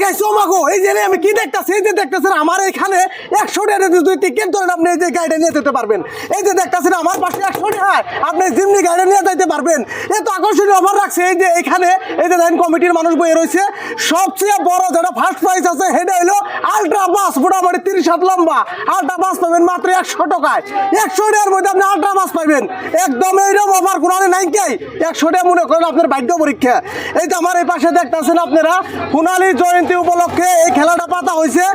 গাইছো মাগো এই যে আমি কি দেখতাছি এই যে দেখতাছেন আমার এখানে 100 টাকা দিয়ে দুই টিকেট ধরেন আপনি এই যে গাড়িটা নিয়ে যেতে পারবেন এই যে দেখতাছেন আমার পাশে 100 টাকা আপনি জিমনি গাড়ি নিয়ে যাইতে পারবেন এত আকর্ষণীয় অফার রাখছে এই যে এখানে এই যে দেখেন কমিটির মানুষ বয়ে রয়েছে সবচেয়ে বড় যেটা ফার্স্ট প্রাইস আছে সেটা হলো আলট্রা বাস মোটামুটি 30 হাত লম্বা আলট্রা বাস পাবেন মাত্র 100 টাকায় 100 টাকার মধ্যে আপনি আলট্রা বাস পাবেন একদম এইরকম অফার কোনো নাই কে 100 টাকা মনে করেন আপনার ভাগ্য পরীক্ষা এই যে আমার এই পাশে দেখতেছেন আপনারা সোনালী জয়ন্তী উপলক্ষে এই খেলাটা পাতা হয়েছে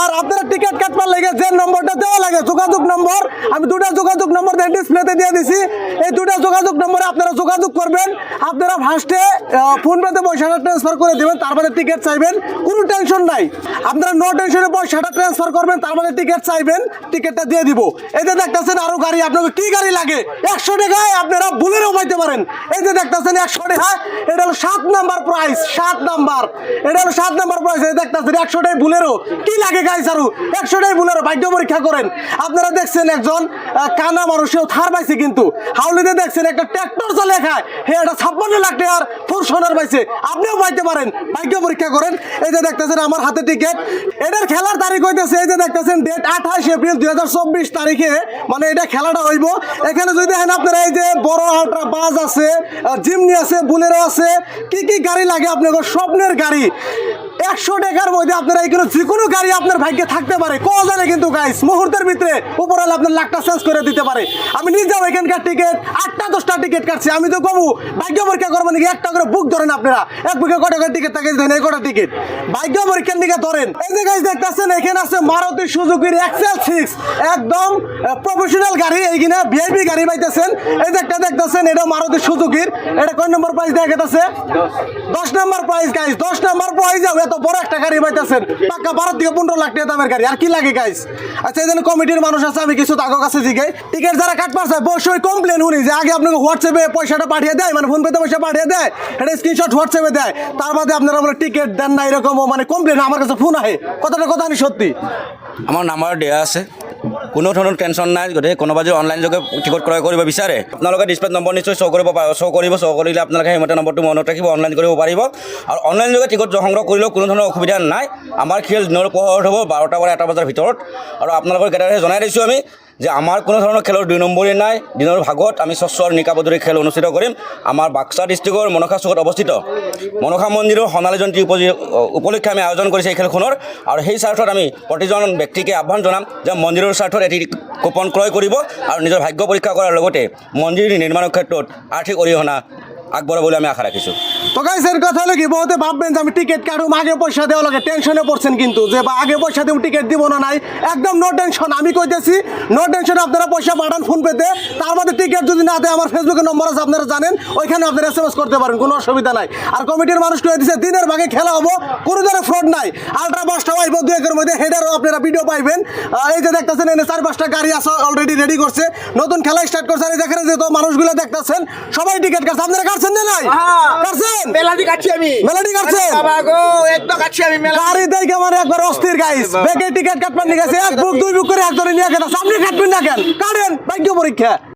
আর আপনারা টিকিট কাটবার লাগে যে নম্বরটা দেওয়া লাগে যোগাযোগ নম্বর আমি দুটো যোগাযোগ নম্বর ডিসপ্লেতে দিয়ে দিছি এই দুটো যোগাযোগ নম্বরে আপনারা যোগাযোগ করবেন আপনারা ফার্স্টে ফোনপেতে পয়সাটা ট্রান্সফার করে দেবেন তারপরে টিকিট চাইবেন কোনো টেনশন নাই আপনারা নো টেনশনে পয়সাটা ট্রান্সফার করবেন তারপরে টিকিট চাইবেন টিকিটটা দিয়ে দিব এই যে দেখতেছেন আরো গাড়ি আপনাকে কি গাড়ি লাগে 100 টাকায় আপনারা বুলেরো পাইতে পারেন এই যে দেখতেছেন 100 টাকা এটা হলো 7 নাম্বার প্রাইস 7 নাম্বার এটা হলো 7 নাম্বার প্রাইস এই দেখতেছেন 100 টাকায় বুলেরো কি লাগে গাইস আরো 100 টাকায় বুলেরো ভাগ্য পরীক্ষা করেন আপনারা দেখছেন একজন কানা মানুষেও থার পাইছে কিন্তু হাউলিতে দেখছেন একটা ট্রাক্টর চালিয়ে খায় হে এটা 56 লাখ টাকার ফরচুনার পাইছে আপনিও পাইতে পারেন ভাগ্য পরীক্ষা করেন এই যে দেখতেছেন আমার হাতে টিকিট এটার খেলার তারিখ হইতেছে এই যে দেখতেছেন ডেট 28 এপ্রিল 2024 তারিখে মানে এটা খেলাটা হইব এখানে যদি দেখেন আপনারা এই যে বড় আলট্রা বাস আছে জিমনি আছে বুলেরো আছে কি কি গাড়ি লাগে আপনার স্বপ্নের গাড়ি 100 টাকার মধ্যে আপনারা এইগুলো যে কোনো গাড়ি আপনার ভাগ্যে থাকতে পারে কোয়া জানে কিন্তু গাইস মুহূর্তের ভিতরে উপরালে আপনার লাখটা চেঞ্জ করে দিতে পারে আমি নিজেও এখানকার টিকিট 8টা 10টা টিকিট কাটছি আমি তো কমু ভাগ্য পরীক্ষা করবেন নাকি একটা করে বুক ধরেন আপনারা এক বুকে কত করে টিকিট থাকে দেন এই কটা টিকিট ভাগ্য পরীক্ষার দিকে ধরেন এই যে গাইস দেখতেছেন এখানে আছে মারুতি সুজুকির এক্সেল 6 একদম প্রফেশনাল গাড়ি এইখানে ভিআইপি গাড়ি পাইতেছেন এই যে একটা দেখতেছেন এটা মারুতি সুজুকির এটা কোন নম্বর প্রাইস দেখাইতেছে 10 নম্বর প্রাইস গাইস 10 নম্বর প্রাইস যাবে এত বড় একটা গাড়ি পাইতেছেন পাক্কা 12 থেকে 15 লাখ টাকা দামের গাড়ি আর কি লাগে গাইস আচ্ছা এই জন্য কমিটির মানুষ আছে আমি কিছু তাগো কাছে জিগাই টিকিট যারা কাটবার চায় অবশ্যই কমপ্লেন শুনি যে আগে আপনাকে হোয়াটসঅ্যাপে পয়সাটা পাঠিয়ে দেয় মানে ফোন পেতে পয়সা পাঠিয়ে দেয় এটা স্ক্রিনশট হোয়াটসঅ্যাপে দেয় তার বাদে আপনারা বলে টিকিট দেন না এরকম মানে কমপ্লেন আমার কাছে ফোন আহে কথাটা কথা আমি সত্যি আমার নাম্বাৰ দিয়া আছে কোনো ধৰণৰ টেনশ্যন নাই গতিকে কোনোবা যদি অনলাইন যোগে টিকট ক্ৰয় কৰিব বিচাৰে আপোনালোকে ডিছপ্লেত নম্বৰ নিশ্চয় শ্ব' কৰিলে আপোনালোকে সেইমতে নম্বৰটো মনত ৰাখিব অনলাইন কৰিব পাৰিব আৰু অনলাইন যোগে টিকট সংগ্ৰহ কৰিলেও কোনো ধৰণৰ অসুবিধা নাই আমাৰ খেল দিনৰ পোহৰত হ'ব 12টা পৰা 1টা বজাৰ ভিতৰত আৰু আপোনালোকৰ কেইটাৰে জনাই দিছোঁ আমি যে আমাৰ কোনো ধৰণৰ খেলৰ 2 নম্বৰী নাই দিনৰ ভাগত আমি স্বচ্ছ আৰু নিকাপদৰে খেল অনুষ্ঠিত কৰিম আমাৰ বাক্সা ডিষ্ট্ৰিক্টৰ মনসা চুকত অৱস্থিত মনসা মন্দিৰৰ সোণালী জয়ন্তী উপলক্ষে আমি আয়োজন কৰিছোঁ এই খেলখনৰ আৰু সেই স্বাৰ্থত আমি প্ৰতিজন ব্যক্তিকে আহ্বান জনাম যে মন্দিৰৰ স্বাৰ্থত এটি কুপন ক্ৰয় কৰিব আৰু নিজৰ ভাগ্য পৰীক্ষা কৰাৰ লগতে মন্দিৰ নিৰ্মাণৰ ক্ষেত্ৰত আৰ্থিক অৰিহণা আগবঢ়াবলৈ আমি আশা ৰাখিছোঁ তো গাইস এর কথা হলো কি বহুতে ভাববেন যে আমি টিকিট কাটুম আগে পয়সা দেওয়া লাগে টেনশনে পড়ছেন কিন্তু যে বা আগে পয়সা দিব টিকিট দিব না নাই একদম নো টেনশন আমি কইতেছি নো টেনশন আপনারা পয়সা পাঠান ফোন পেতে তার মধ্যে টিকিট যদি না দেয় আমার ফেসবুকের নম্বর আছে আপনারা জানেন ওইখানে আপনারা এসএমএস করতে পারেন কোনো অসুবিধা নাই আর কমিটির মানুষ কয়ে দিছে দিনের ভাগে খেলা হবো কোনো ধরনের ফ্রড নাই আলট্রা বাসটা আইব 2 একের মধ্যে হেডারও আপনারা ভিডিও পাইবেন এই যে দেখতেছেন এনে 4-5টা গাড়ি আছে অলরেডি রেডি করছে নতুন খেলা স্টার্ট করছে আর যেখানে যে তো মানুষগুলো দেখতেছেন সবাই টিকিট কাটছে আপনারা কাটছেন না নাই কাটছেন মেলাডি কাটছি আমি মেলাডি কাটছেন বাবা গো একদম কাটছি আমি গাড়ি দেখে আমার একবার অস্থির গাইস বেকে টিকিট কাটবার নিয়ে গেছে এক বুক দুই বুক করে একজনে নিয়ে গেছে আপনি কাটবেন না কেন কাটেন ভাগ্য পরীক্ষা